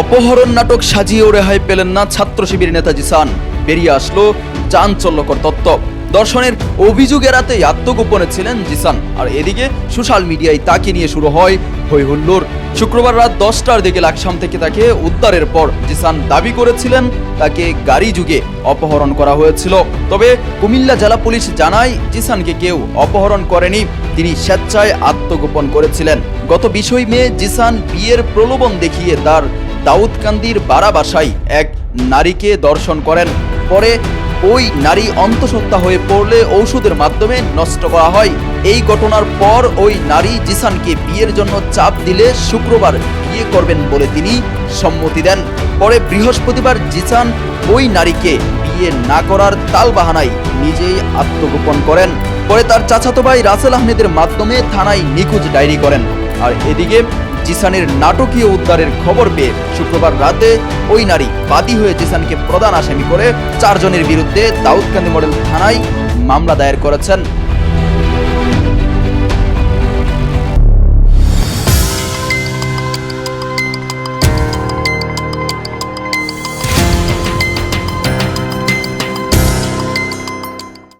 অপহরণ নাটক সাজিয়েও রেহাই পেলেন না ছাত্র শিবির নেতা জিসান। বেরিয়ে আসলো চাঞ্চল্যকর তথ্য। দর্শনের অভিযোগ এড়াতেই আত্মগোপনে ছিলেন জিসান। আর এদিকে সোশ্যাল মিডিয়ায় তাকে নিয়ে শুরু হয় হই হুল্লোড়। শুক্রবার রাত 10টার দিকে লাকসাম থেকে তাকে উদ্ধারের পর জিসান দাবি করেছিলেন তাকে গাড়ি যুগে অপহরণ করা হয়েছিল। তবে কুমিল্লা জেলা পুলিশ জানায় জিসানকে কেউ অপহরণ করেনি, তিনি স্বেচ্ছায় আত্মগোপন করেছিলেন। গত 20 মে জিসান বিয়ের প্রলোভন দেখিয়ে তার দাউদকান্দির বাড়া বাসায় এক নারীকে দর্শন করেন। পরে ওই নারী অন্তঃসত্ত্বা হয়ে পড়লে ঔষধের মাধ্যমে নষ্ট করা হয়। এই ঘটনার পর ওই নারী জিসানকে বিয়ের জন্য চাপ দিলে শুক্রবার বিয়ে করবেন বলে তিনি সম্মতি দেন। পরে বৃহস্পতিবার জিসান ওই নারীকে বিয়ে না করার তালবাহানায় নিজেই আত্মগোপন করেন। পরে তার চাচাতো ভাই রাসেল আহমেদের মাধ্যমে থানায় নিখোঁজ ডায়েরি করেন। আর এদিকে জিসানের নাটকীয় উদ্ধারের খবর পেয়ে শুক্রবার রাতে ওই নারী বাদী হয়ে জিসানকে প্রধান আসামি করে 4 জনের বিরুদ্ধে দাউদকান্দি মডেল থানায় মামলা দায়ের করেছেন।